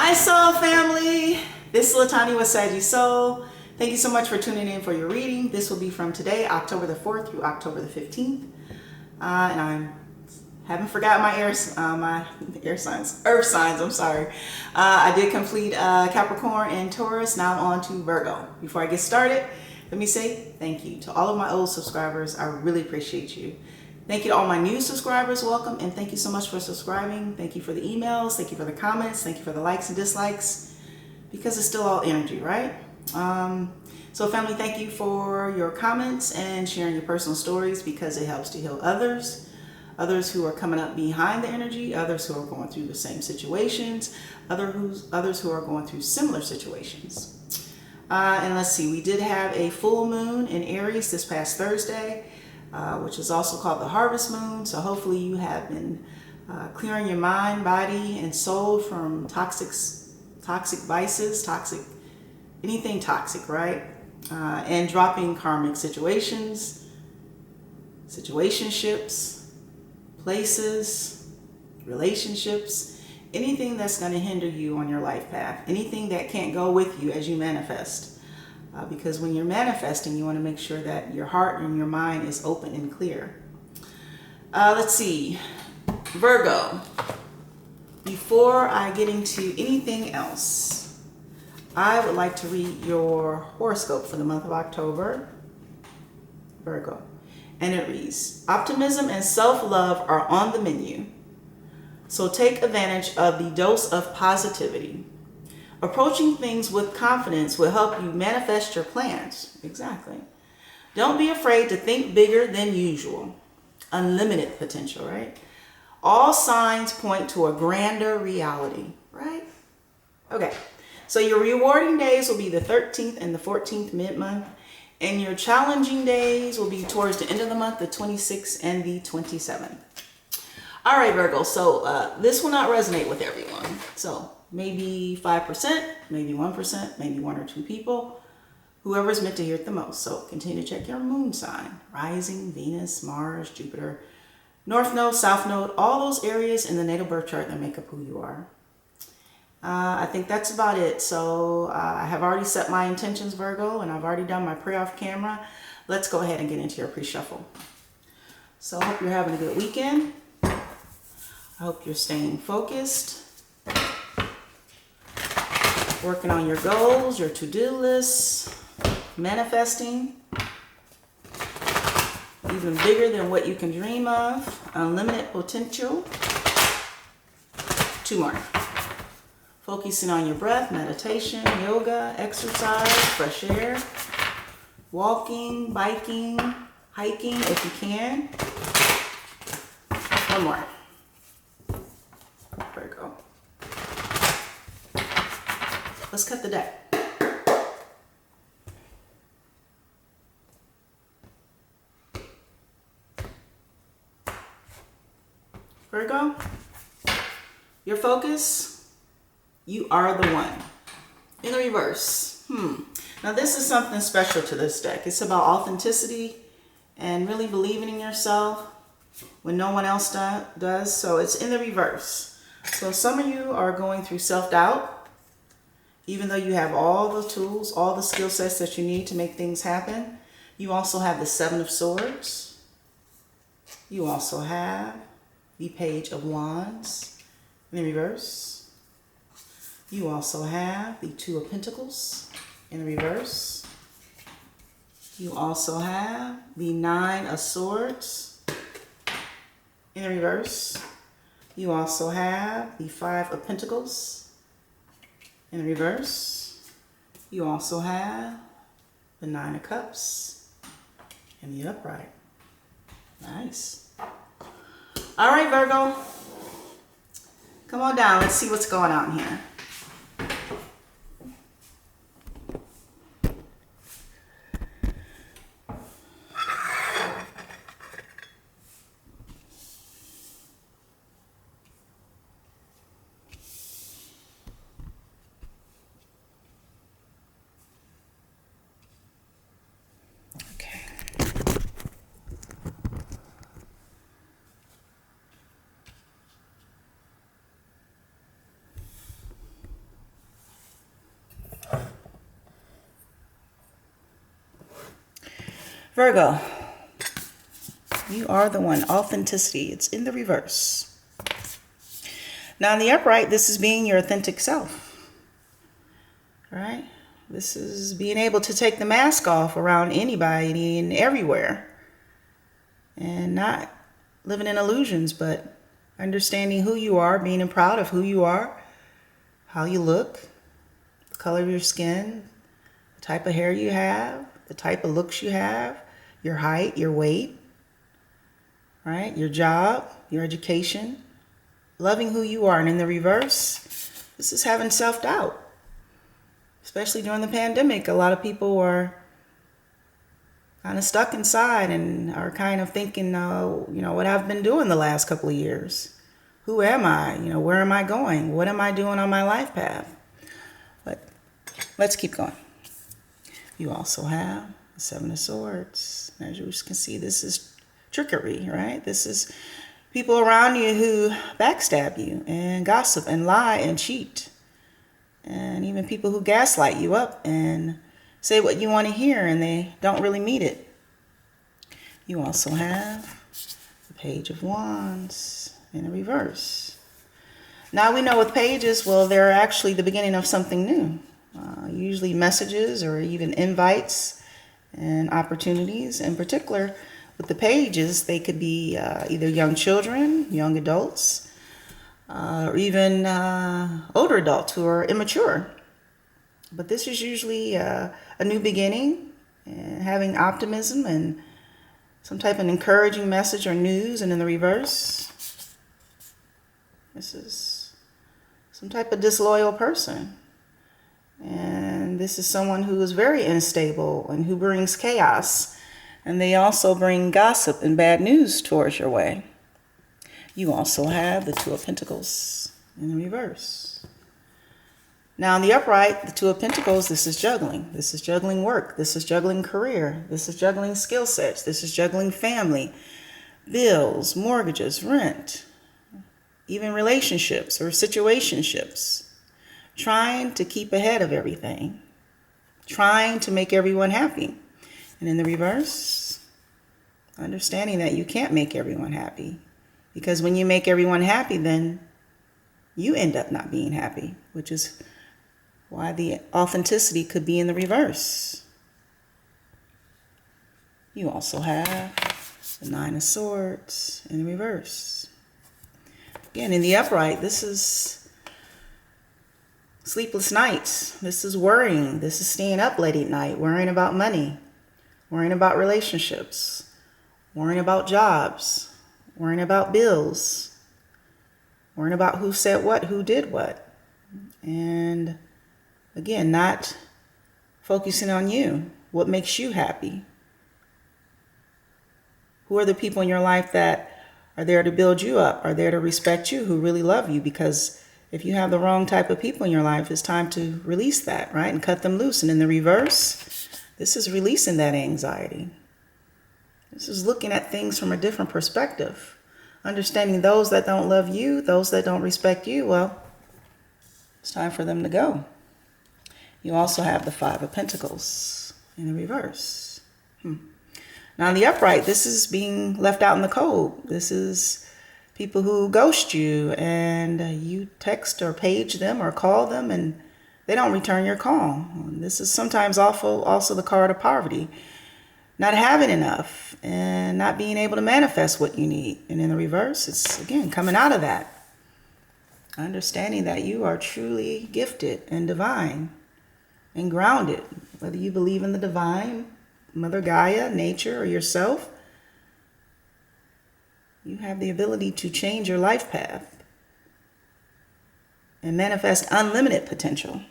Hi Soul family, this is LaTonya with Saggy Soul. Thank you so much for tuning in for your reading. This will be from today, October the 4th through October the 15th. And I haven't forgotten my earth signs, I'm sorry. I did complete Capricorn and Taurus, now I'm on to Virgo. Before I get started, let me say thank you to all of my old subscribers. I really appreciate you. Thank you to all my new subscribers, welcome, and thank you so much for subscribing. Thank you for the emails, thank you for the comments, thank you for the likes and dislikes, because it's still all energy, right? So family, thank you for your comments and sharing your personal stories, because it helps to heal others who are coming up behind the energy, others who are going through the same situations, others who are going through similar situations. And let's see, we did have a full moon in Aries this past Thursday, which is also called the harvest moon. So hopefully you have been clearing your mind, body, and soul from toxic vices, anything toxic, right? And dropping karmic situationships, places, relationships, anything that's going to hinder you on your life path, anything that can't go with you as you manifest. Because when you're manifesting, you want to make sure that your heart and your mind is open and clear. Let's see, Virgo. Before I get into anything else, I would like to read your horoscope for the month of October, Virgo. And it reads, optimism and self-love are on the menu. So take advantage of the dose of positivity. Approaching things with confidence will help you manifest your plans. Exactly. Don't be afraid to think bigger than usual. Unlimited potential, right? All signs point to a grander reality, right? Okay. So your rewarding days will be the 13th and the 14th mid-month. And your challenging days will be towards the end of the month, the 26th and the 27th. All right, Virgo. So this will not resonate with everyone. So maybe 5%, maybe 1%, maybe 1 or 2 people, whoever's meant to hear it the most. So continue to check your moon sign, rising, Venus, Mars, Jupiter, North Node, South Node, all those areas in the natal birth chart that make up who you are. I think that's about it. So I have already set my intentions, Virgo, and I've already done my prayer off camera. Let's go ahead and get into your pre-shuffle. So I hope you're having a good weekend. I hope you're staying focused, working on your goals, your to-do lists, manifesting even bigger than what you can dream of, unlimited potential. 2 more. Focusing on your breath, meditation, yoga, exercise, fresh air, walking, biking, hiking if you can. 1 more. Virgo. Let's cut the deck. Virgo, your focus, you are the one. In the reverse. Now this is something special to this deck. It's about authenticity and really believing in yourself when no one else does. So it's in the reverse. So some of you are going through self-doubt, even though you have all the tools, all the skill sets that you need to make things happen. You also have the 7 of Swords. You also have the Page of Wands in the reverse. You also have the 2 of Pentacles in the reverse. You also have the 9 of Swords in the reverse. You also have the 5 of Pentacles in the reverse. You also have the 9 of Cups in the upright. Nice. All right, Virgo. Come on down. Let's see what's going on here. Virgo, you are the one. Authenticity. It's in the reverse. Now in the upright, this is being your authentic self. Right? This is being able to take the mask off around anybody and everywhere. And not living in illusions, but understanding who you are, being proud of who you are, how you look, the color of your skin, the type of hair you have, the type of looks you have, your height, your weight, right? Your job, your education, loving who you are. And in the reverse, this is having self-doubt. Especially during the pandemic, a lot of people are kind of stuck inside and are kind of thinking, what I've been doing the last couple of years. Who am I? Where am I going? What am I doing on my life path? But let's keep going. You also have the Seven of Swords. As you can see, this is trickery, right? This is people around you who backstab you and gossip and lie and cheat. And even people who gaslight you up and say what you want to hear and they don't really mean it. You also have the Page of Wands in the reverse. Now we know with pages, well, they're actually the beginning of something new. Usually messages or even invites and opportunities. In particular, with the pages, they could be either young children, young adults, or even older adults who are immature. But this is usually a new beginning, and having optimism and some type of encouraging message or news. And in the reverse, this is some type of disloyal person. And this is someone who is very unstable and who brings chaos. And they also bring gossip and bad news towards your way. You also have the Two of Pentacles in the reverse. Now in the upright, the Two of Pentacles, this is juggling. This is juggling work. This is juggling career. This is juggling skill sets. This is juggling family, bills, mortgages, rent, even relationships or situationships. Trying to keep ahead of everything. Trying to make everyone happy. And in the reverse, understanding that you can't make everyone happy. Because when you make everyone happy, then you end up not being happy, which is why the authenticity could be in the reverse. You also have the Nine of Swords in the reverse. Again, in the upright, this is sleepless nights. This is worrying. This is staying up late at night, worrying about money, worrying about relationships, worrying about jobs, worrying about bills, worrying about who said what, who did what. And again, not focusing on you. What makes you happy? Who are the people in your life that are there to build you up, are there to respect you, who really love you? Because if you have the wrong type of people in your life, it's time to release that, right? And cut them loose. And in the reverse, this is releasing that anxiety. This is looking at things from a different perspective. Understanding those that don't love you, those that don't respect you, well, it's time for them to go. You also have the Five of Pentacles in the reverse. Now in the upright, this is being left out in the cold. This is people who ghost you and you text or page them or call them and they don't return your call. This is sometimes also the card of poverty. Not having enough and not being able to manifest what you need. And in the reverse, it's again coming out of that. Understanding that you are truly gifted and divine and grounded. Whether you believe in the divine, Mother Gaia, nature, or yourself, you have the ability to change your life path and manifest unlimited potential.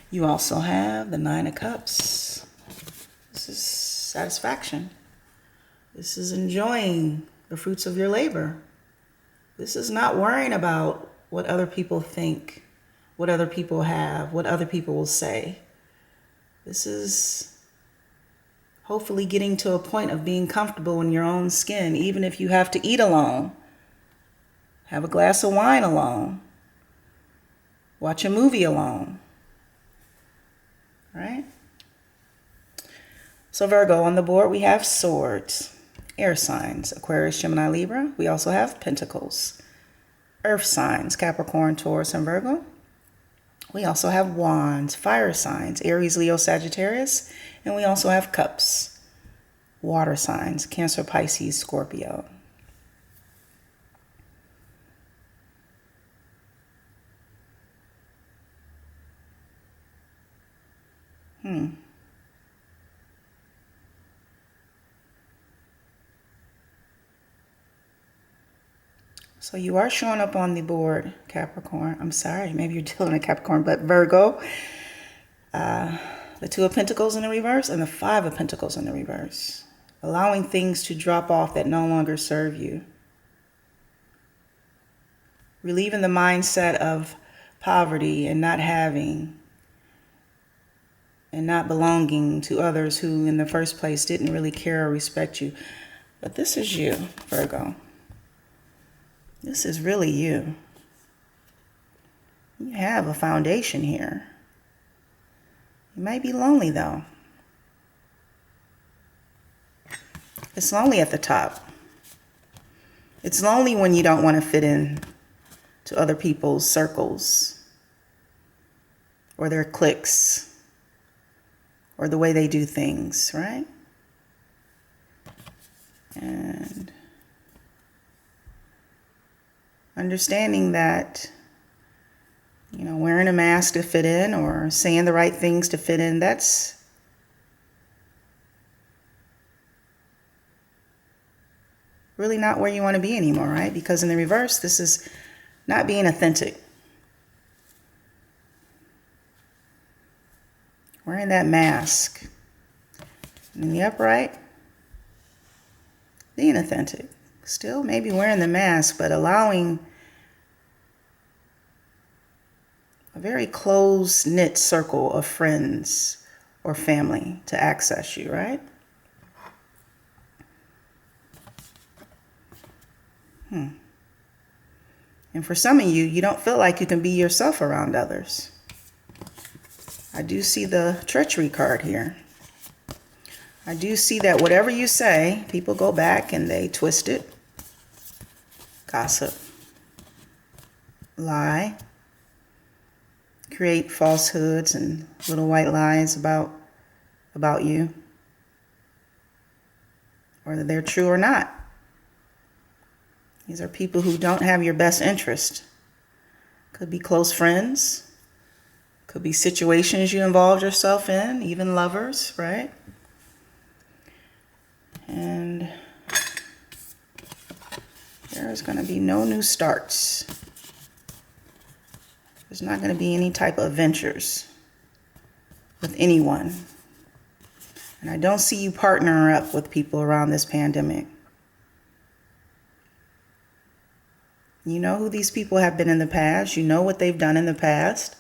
You also have the Nine of Cups. This is satisfaction. This is enjoying the fruits of your labor. This is not worrying about what other people think, what other people have, what other people will say. This is hopefully getting to a point of being comfortable in your own skin, even if you have to eat alone, have a glass of wine alone, watch a movie alone, right? So Virgo, on the board we have Swords, air signs, Aquarius, Gemini, Libra. We also have Pentacles, earth signs, Capricorn, Taurus, and Virgo. We also have Wands, fire signs, Aries, Leo, Sagittarius. And we also have Cups, water signs, Cancer, Pisces, Scorpio. So you are showing up on the board, Capricorn. I'm sorry, maybe you're dealing with Capricorn, but Virgo. The Two of Pentacles in the reverse and the Five of Pentacles in the reverse. Allowing things to drop off that no longer serve you. Relieving the mindset of poverty and not having and not belonging to others who in the first place didn't really care or respect you. But this is you, Virgo. This is really you. You have a foundation here. You might be lonely though. It's lonely at the top. It's lonely when you don't want to fit in to other people's circles or their cliques or the way they do things, right? And understanding that, you know, wearing a mask to fit in or saying the right things to fit in, that's really not where you want to be anymore, right? Because in the reverse, this is not being authentic. Wearing that mask. And in the upright, being authentic. Still maybe wearing the mask, but allowing a very close-knit circle of friends or family to access you, right? And for some of you, you don't feel like you can be yourself around others. I do see the treachery card here. I do see that whatever you say, people go back and they twist it. Gossip. Lie. Create falsehoods and little white lies about you. Whether they're true or not. These are people who don't have your best interest. Could be close friends. Could be situations you involved yourself in, even lovers, right? And there's going to be no new starts. There's not going to be any type of ventures with anyone. And I don't see you partnering up with people around this pandemic. You know who these people have been in the past. You know what they've done in the past.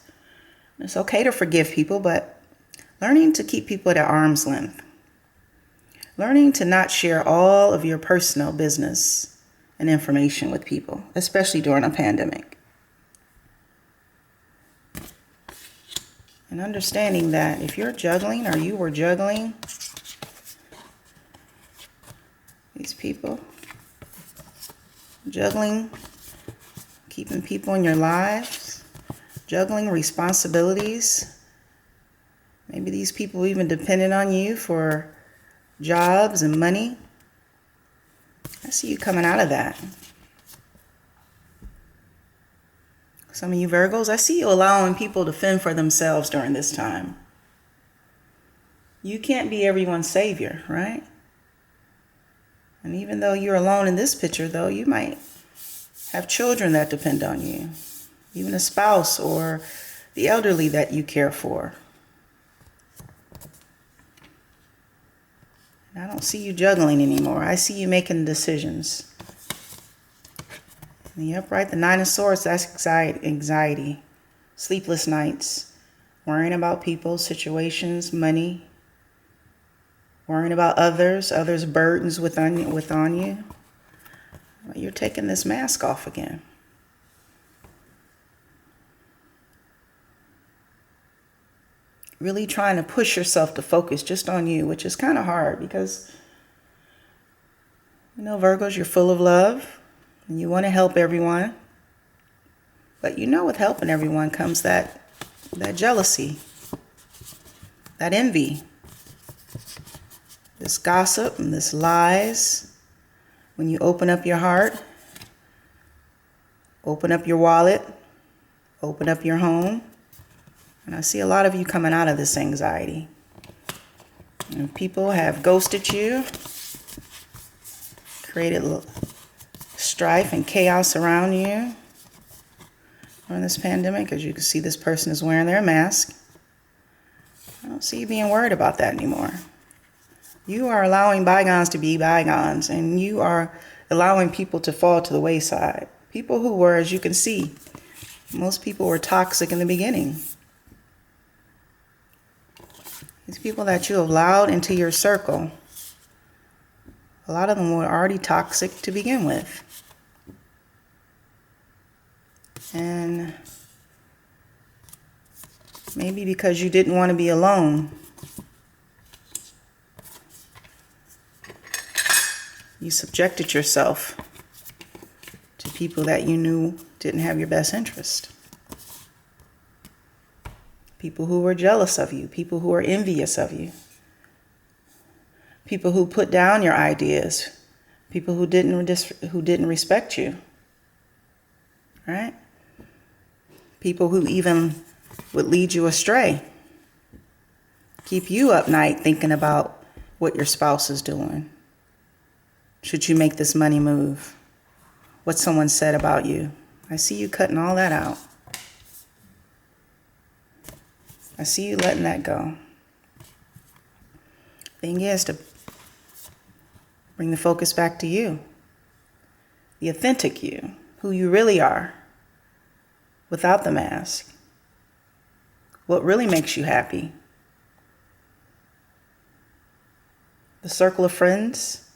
It's okay to forgive people, but learning to keep people at arm's length. Learning to not share all of your personal business and information with people, especially during a pandemic. And understanding that if you're juggling or you were juggling these people, juggling keeping people in your lives, juggling responsibilities. Maybe these people even depended on you for jobs and money. I see you coming out of that. Some of you Virgos, I see you allowing people to fend for themselves during this time. You can't be everyone's savior, right? And even though you're alone in this picture, though, you might have children that depend on you, even a spouse or the elderly that you care for. And I don't see you juggling anymore. I see you making decisions. In the upright, the Nine of Swords, that's anxiety, sleepless nights, worrying about people, situations, money, worrying about others burdens on you. You're taking this mask off again. really trying to push yourself to focus just on you, which is kind of hard because, you know, Virgos, you're full of love and you want to help everyone. But you know, with helping everyone comes that jealousy, that envy, this gossip and this lies. When you open up your heart, open up your wallet, open up your home. And I see a lot of you coming out of this anxiety. And people have ghosted you, created strife and chaos around you during this pandemic. As you can see, this person is wearing their mask. I don't see you being worried about that anymore. You are allowing bygones to be bygones, and you are allowing people to fall to the wayside. People who were, as you can see, most people were toxic in the beginning. These people that you have allowed into your circle, a lot of them were already toxic to begin with. And maybe because you didn't want to be alone, you subjected yourself to people that you knew didn't have your best interest. People who were jealous of you, people who were envious of you, people who put down your ideas, people who didn't respect you, right? People who even would lead you astray, keep you up night thinking about what your spouse is doing. Should you make this money move? What someone said about you? I see you cutting all that out. I see you letting that go. Thing is to bring the focus back to you. The authentic you, who you really are, without the mask. What really makes you happy. The circle of friends,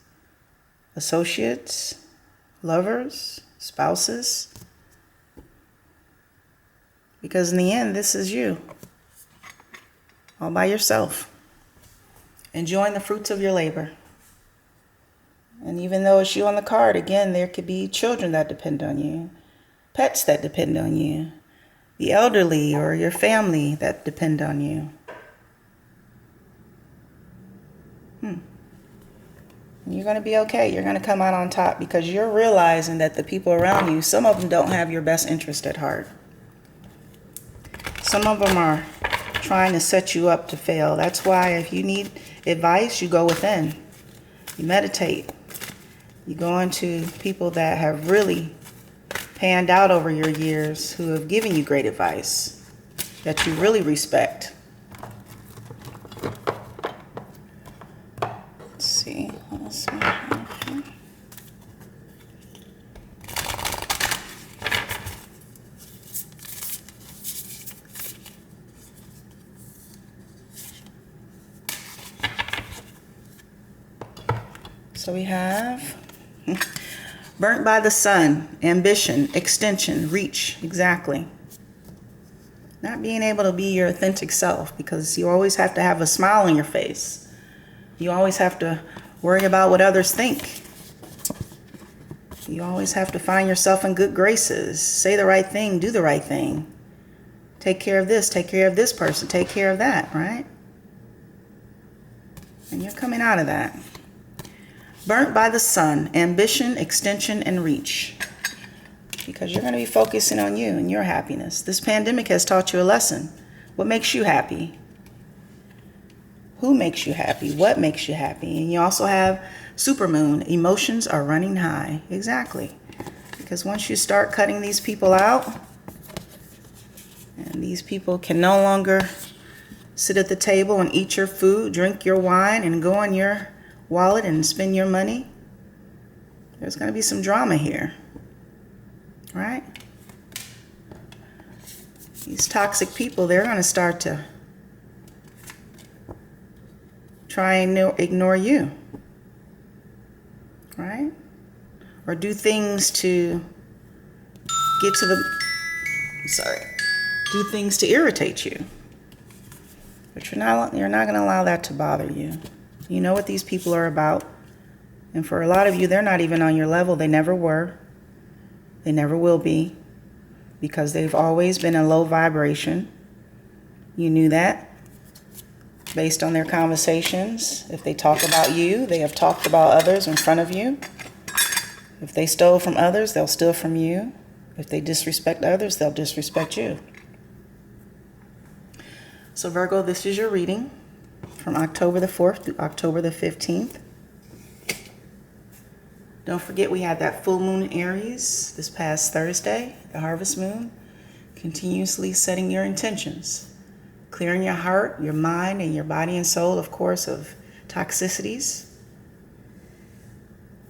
associates, lovers, spouses. Because in the end, this is you. All by yourself. Enjoying the fruits of your labor. And even though it's you on the card, again, there could be children that depend on you. Pets that depend on you. The elderly or your family that depend on you. You're going to be okay. You're going to come out on top because you're realizing that the people around you, some of them don't have your best interest at heart. Some of them are trying to set you up to fail. That's why if you need advice, you go within. You meditate. You go into people that have really panned out over your years, who have given you great advice that you really respect. Let's see. So we have burnt by the sun, ambition, extension, reach, exactly. Not being able to be your authentic self because you always have to have a smile on your face. You always have to worry about what others think. You always have to find yourself in good graces. Say the right thing, do the right thing. Take care of this, take care of this person, take care of that, right? And you're coming out of that. Burnt by the sun, ambition, extension, and reach. Because you're going to be focusing on you and your happiness. This pandemic has taught you a lesson. What makes you happy? Who makes you happy? What makes you happy? And you also have supermoon. Emotions are running high. Exactly. Because once you start cutting these people out, and these people can no longer sit at the table and eat your food, drink your wine, and go on your wallet and spend your money, there's going to be some drama here, right? These toxic people, they're going to start to try and ignore you, right? Or do things to get to the, do things to irritate you. But you're not going to allow that to bother you. You know what these people are about. And for a lot of you, they're not even on your level. They never were. They never will be. Because they've always been a low vibration. You knew that. Based on their conversations. If they talk about you, they have talked about others in front of you. If they stole from others, they'll steal from you. If they disrespect others, they'll disrespect you. So Virgo, this is your reading from October the 4th through October the 15th. Don't forget we had that full moon in Aries this past Thursday, the harvest moon. Continuously setting your intentions. Clearing your heart, your mind, and your body and soul, of course, of toxicities.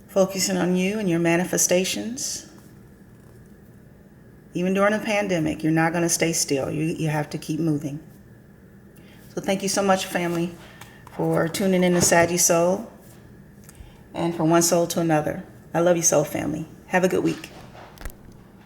Focusing on you and your manifestations. Even during a pandemic, you're not going to stay still. You have to keep moving. So thank you so much, family, for tuning in to Saggy Soul and from one soul to another. I love you, soul family. Have a good week.